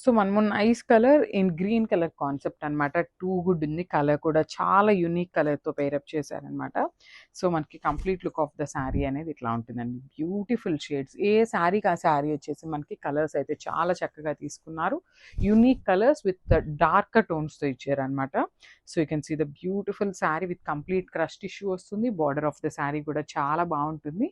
So మనము nice colour in green colour concept అనమాట. Two good ఉంది. కలర్ కూడా చాలా యూనిక్ కలర్‌తో పెయిరప్ చేశారనమాట. సో మనకి complete look of the sari అనేది ఇట్లా ఉంటుందండి. Beautiful shades. ఏ శారీకి ఆ శారీ వచ్చేసి మనకి కలర్స్ అయితే చాలా చక్కగా తీసుకున్నారు. యూనిక్ కలర్స్ విత్ డార్కర్ టోన్స్‌తో ఇచ్చారనమాట. So you can see the beautiful sari with complete crush tissue వస్తుంది. బార్డర్ ఆఫ్ ద శారీ కూడా చాలా బాగుంటుంది.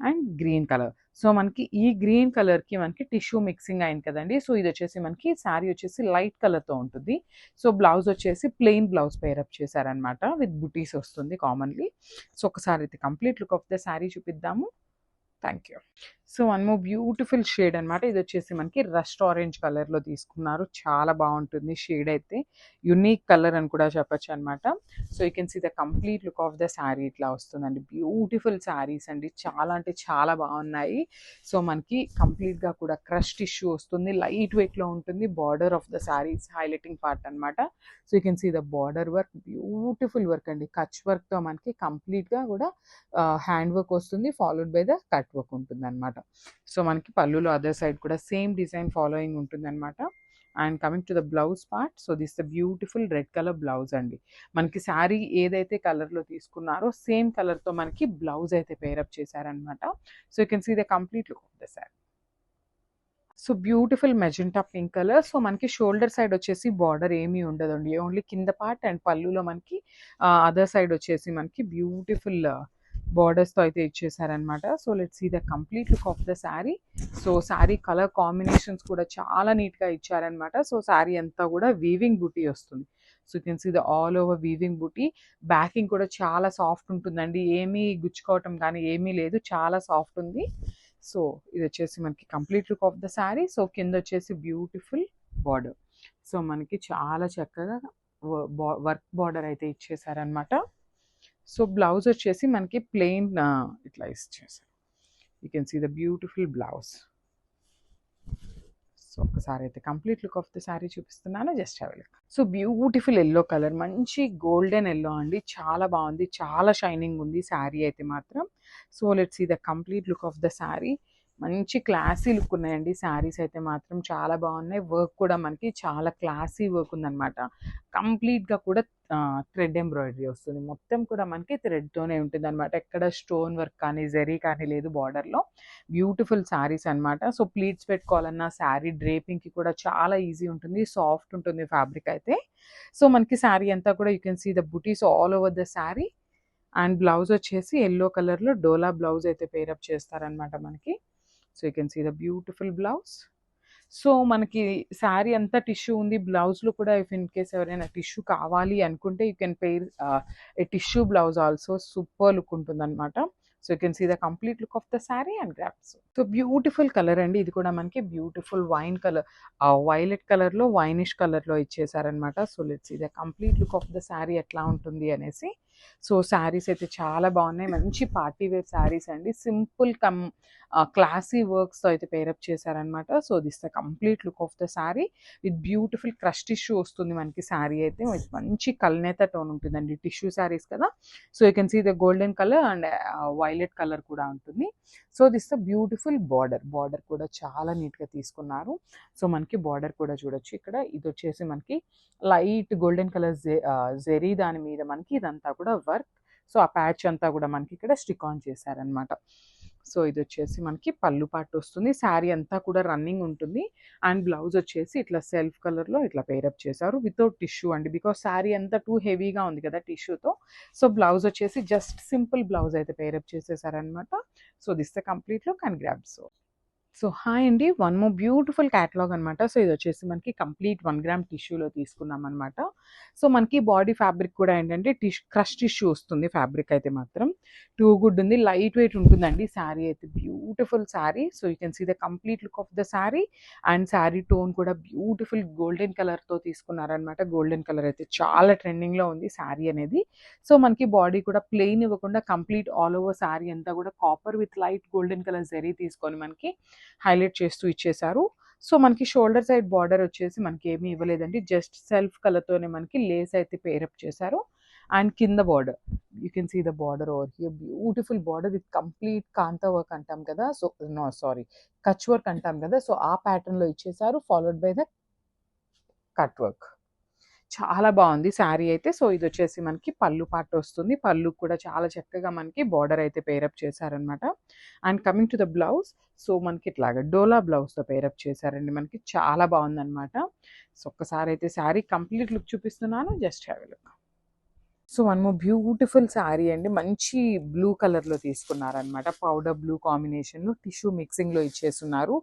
And green colour. సో మనకి ఈ గ్రీన్ కలర్‌కి మనకి టిష్యూ మిక్సింగ్ అయింది కదండీ! సో ఇదొచ్చేసి మనకి శారీ వచ్చేసి లైట్ కలర్‌తో ఉంటుంది. సో బ్లౌజ్ వచ్చేసి ప్లెయిన్ బ్లౌజ్ పెయిరప్ చేశారనమాట. విత్ బుటీస్ వస్తుంది కామన్‌లీ. సో ఒకసారి అయితే complete look of the sari చూపిద్దాము. Thank you. So one more beautiful shade అనమాట. ఇది వచ్చేసి మనకి రస్ట్ ఆరెంజ్ కలర్‌లో తీసుకున్నారు. చాలా బాగుంటుంది షేడ్ అయితే. యూనిక్ కలర్ అని కూడా చెప్పొచ్చు అనమాట. So you can see the complete look of the sari ఇట్లా వస్తుందండి. బ్యూటిఫుల్ శారీస్ అండి. చాలా అంటే చాలా బాగున్నాయి. సో మనకి కంప్లీట్‌గా కూడా క్రష్ టిష్యూ వస్తుంది. లైట్ వెయిట్‌లో ఉంటుంది. Border of the saris highlighting part అనమాట. So you can see the border work, beautiful work అండి. కచ్ వర్క్‌తో మనకి కంప్లీట్‌గా కూడా హ్యాండ్ వర్క్ వస్తుంది. Followed by the cut work ఉంటుందన్నమాట. సో మనకి పళ్ళులో అదర్ సైడ్ కూడా సేమ్ డిజైన్ ఫాలోయింగ్ ఉంటుందన్నమాట. And coming to the blouse part. So this the beautiful red colour blouse అండి. మనకి శారీ ఏదైతే కలర్‌లో తీసుకున్నారో సేమ్ కలర్‌తో మనకి బ్లౌజ్ అయితే పేరప్ చేశారనమాట. So you can see the complete look of the sari. So beautiful magenta pink colour. So మనకి షోల్డర్ సైడ్ వచ్చేసి బార్డర్ ఏమీ ఉండదండి. ఓన్లీ కింద పార్ట్ అండ్ పళ్ళులో మనకి అదర్ సైడ్ వచ్చేసి మనకి బ్యూటిఫుల్ బార్డర్స్‌తో అయితే ఇచ్చేసారనమాట. So let's see the complete look of the sari. So sari colour combinations కూడా చాలా నీట్‌గా ఇచ్చారనమాట. సో శారీ అంతా కూడా వీవింగ్ బూటీ వస్తుంది. So you can see the all over weaving buti. Backing కూడా చాలా సాఫ్ట్ ఉంటుందండి. ఏమీ గుచ్చుకోవటం కానీ ఏమీ లేదు. చాలా సాఫ్ట్ ఉంది. సో ఇది వచ్చేసి మనకి complete look of the sari. So కింద వచ్చేసి బ్యూటిఫుల్ బార్డర్. సో మనకి చాలా చక్కగా వర్క్ బార్డర్ అయితే ఇచ్చేసారనమాట. సో బ్లౌజ్ వచ్చేసి మనకి ప్లెయిన్ ఇట్లా ఇచ్చేసారు. You can see the beautiful blouse. So ఒకసారి అయితే complete look of the sari చూపిస్తున్నాను. Just have a look. So beautiful yellow colour, మంచి గోల్డెన్ ఎల్లో అండి. చాలా బాగుంది. చాలా షైనింగ్ ఉంది శారీ అయితే మాత్రం. So let's see the complete look of the sari. మంచి క్లాసీ లుక్ ఉన్నాయండి శారీస్ అయితే మాత్రం. చాలా బాగున్నాయి. వర్క్ కూడా మనకి చాలా క్లాసీ వర్క్ ఉందన్నమాట. కంప్లీట్‌గా కూడా థ్రెడ్ ఎంబ్రాయిడరీ వస్తుంది. మొత్తం కూడా మనకి థ్రెడ్‌తోనే ఉంటుందన్నమాట. ఎక్కడ స్టోన్ వర్క్ కానీ, జరీ కానీ లేదు బార్డర్‌లో. బ్యూటిఫుల్ శారీస్ అనమాట. సో ప్లీట్స్ పెట్టుకోవాలన్నా శారీ డ్రేపింగ్‌కి కూడా చాలా ఈజీ ఉంటుంది. సాఫ్ట్ ఉంటుంది ఫ్యాబ్రిక్ అయితే. సో మనకి శారీ అంతా కూడా you can see the butis all over the sari. And blouse వచ్చేసి యెల్లో కలర్‌లో డోలా బ్లౌజ్ అయితే పేరప్ చేస్తారనమాట మనకి. So you can see the beautiful blouse. So మనకి శారీ అంతా టిష్యూ ఉంది. బ్లౌజ్‌లో కూడా ఇఫ్ ఇన్ కేస్ ఎవరైనా టిష్యూ కావాలి అనుకుంటే you can pair a tissue blouse also. Super look ఉంటుందన్నమాట. So you can see the complete look of the sari and grabs. So beautiful colour అండి. ఇది కూడా మనకి బ్యూటిఫుల్ వైన్ కలర్, వైలెట్ కలర్‌లో winish కలర్‌లో ఇచ్చేసారనమాట. So let's see the complete look of the sari ఎట్లా ఉంటుంది అనేసి. సో శారీస్ అయితే చాలా బాగున్నాయి. మంచి పార్టీ వేర్ శారీస్ అండి. సింపుల్ క్లాసీ వర్క్స్‌తో అయితే పేరప్ చేశారనమాట. So this the complete look of the sari with beautiful crush tissue వస్తుంది మనకి శారీ అయితే. విత్ మంచి కల్నేత టోన్ ఉంటుందండి. టిష్యూ శారీస్ కదా. So you can see the golden colour and violet colour కూడా ఉంటుంది. So this the beautiful border. Border కూడా చాలా నీట్‌గా తీసుకున్నారు. సో మనకి బార్డర్ కూడా చూడొచ్చు ఇక్కడ. ఇది వచ్చేసి మనకి లైట్ గోల్డెన్ కలర్ జెరీ దాని మీద మనకి ఇదంతా కూడా వర్క్. సో ఆ ప్యాచ్ అంతా కూడా మనకి ఇక్కడ స్టిక్ ఆన్ చేశారనమాట. సో ఇది వచ్చేసి మనకి పళ్ళు పార్ట్ వస్తుంది. శారీ అంతా కూడా రన్నింగ్ ఉంటుంది. అండ్ బ్లౌజ్ వచ్చేసి ఇట్లా సెల్ఫ్ కలర్‌లో ఇట్లా పేరప్ చేశారు. వితౌట్ టిష్యూ అండి. బికాజ్ శారీ అంతా టూ హెవీగా ఉంది కదా టిష్యూతో. సో బ్లౌజ్ వచ్చేసి జస్ట్ సింపుల్ బ్లౌజ్ అయితే పేరప్ చేసేసారనమాట. So this the complete look and grab. So hi అండి. వన్ మోర్ బ్యూటిఫుల్ క్యాటలాగ్ అనమాట. సో ఇది వచ్చేసి మనకి కంప్లీట్ 1 గ్రామ్ టిష్యూలో తీసుకున్నామనమాట. సో మనకి బాడీ ఫ్యాబ్రిక్ కూడా ఏంటంటే క్రష్ టిష్యూ వస్తుంది ఫ్యాబ్రిక్ అయితే మాత్రం. టూ గుడ్ ఉంది. లైట్ వెయిట్ ఉంటుందండి శారీ అయితే. Beautiful sari. So you can see the complete look of the sari. And sari tone కూడా బ్యూటిఫుల్ గోల్డెన్ కలర్‌తో తీసుకున్నారనమాట. గోల్డెన్ కలర్ అయితే చాలా ట్రెండింగ్‌లో ఉంది శారీ అనేది. సో మనకి బాడీ కూడా ప్లెయిన్ ఇవ్వకుండా కంప్లీట్ ఆల్ ఓవర్ శారీ అంతా కూడా copper with light golden colour zari తీసుకొని మనకి హైలైట్ చేస్తూ ఇచ్చేసారు. సో మనకి షోల్డర్ సైడ్ బార్డర్ వచ్చేసి మనకి ఏమీ ఇవ్వలేదండి. జస్ట్ సెల్ఫ్ కలర్‌తోనే మనకి లేస్ అయితే పేరప్ చేశారు. అండ్ కింద border you can see the border over here. Beautiful border with complete kantha work అంటాం కదా. So no sorry, Kutch work అంటాం కదా. సో ఆ ప్యాటర్న్‌లో ఇచ్చేసారు. Followed by the cut work. చాలా బాగుంది శారీ అయితే. సో ఇది వచ్చేసి మనకి పళ్ళు పార్ట్ వస్తుంది. పళ్ళు కూడా చాలా చక్కగా మనకి బార్డర్ అయితే పేరప్ చేశారనమాట. And coming to the blouse, so మనకి ఇట్లాగా డోలా బ్లౌజ్తో పేరప్ చేశారండి. మనకి చాలా బాగుందనమాట. సో ఒక్కసారి అయితే శారీ కంప్లీట్ లుక్ చూపిస్తున్నాను, just have a look. So one more beautiful sari అండి. మంచి బ్లూ కలర్లో తీసుకున్నారనమాట. పౌడర్ బ్లూ కాంబినేషన్లో టిష్యూ మిక్సింగ్లో ఇచ్చేస్తున్నారు.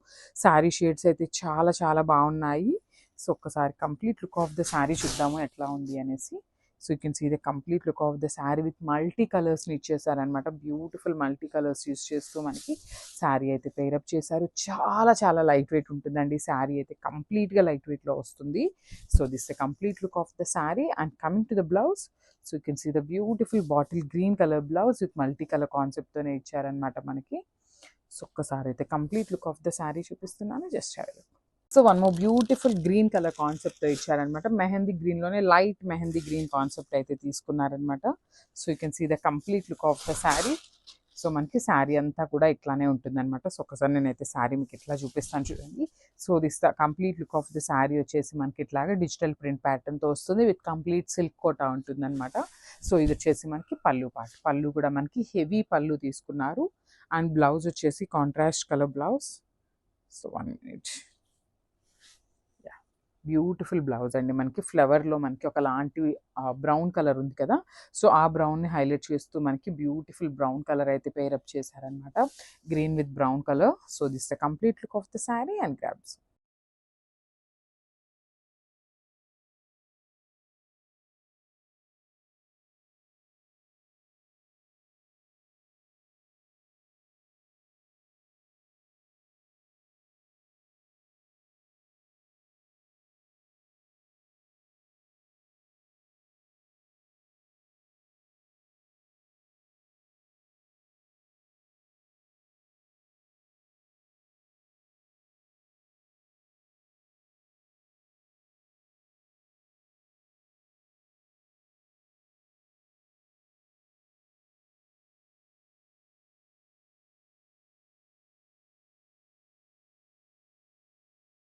శారీ షేడ్స్ అయితే చాలా చాలా బాగున్నాయి. సో ఒక్కసారి complete look of the sari చూద్దాము ఎట్లా ఉంది అనేసి. So you can see the complete look of the sari with multi కలర్స్ని ఇచ్చేసారనమాట. బ్యూటిఫుల్ మల్టీ కలర్స్ యూస్ చేస్తూ మనకి శారీ అయితే పేరప్ చేశారు. చాలా చాలా లైట్ వెయిట్ ఉంటుందండి శారీ అయితే. కంప్లీట్గా లైట్ వెయిట్లో వస్తుంది. So this the complete look of the sari. And coming to the blouse, so you can see the beautiful bottle green colour blouse with multi colour కాన్సెప్ట్తోనే ఇచ్చారనమాట మనకి. సో ఒక్కసారి అయితే complete look of the sari చూపిస్తున్నాను, just have a look. So one more beautiful green colour కాన్సెప్ట్తో ఇచ్చారనమాట. మెహందీ గ్రీన్లోనే light mehndi green concept అయితే తీసుకున్నారనమాట. So you can see the complete look of the sari. So మనకి శారీ అంతా కూడా ఇట్లానే ఉంటుందన్నమాట. సో ఒకసారి నేనైతే శారీ మీకు ఇట్లా చూపిస్తాను చూడండి. So this the complete look of the sari వచ్చేసి మనకి ఇట్లాగా డిజిటల్ ప్రింట్ ప్యాటర్న్తో వస్తుంది విత్ కంప్లీట్ సిల్క్ కోటా ఉంటుందన్నమాట. సో ఇది వచ్చేసి మనకి పళ్ళు పార్ట్. పళ్ళు కూడా మనకి హెవీ పళ్ళు తీసుకున్నారు. అండ్ బ్లౌజ్ వచ్చేసి contrast colour blouse. So 1 minute. Beautiful blouse అండి. మనకి ఫ్లవర్లో మనకి ఒకలాంటి బ్రౌన్ కలర్ ఉంది కదా, సో ఆ బ్రౌన్ని హైలైట్ చేస్తూ మనకి బ్యూటిఫుల్ బ్రౌన్ కలర్ అయితే పేరప్ చేశారనమాట. Green with brown colour. So this the complete look of the sari and grabs.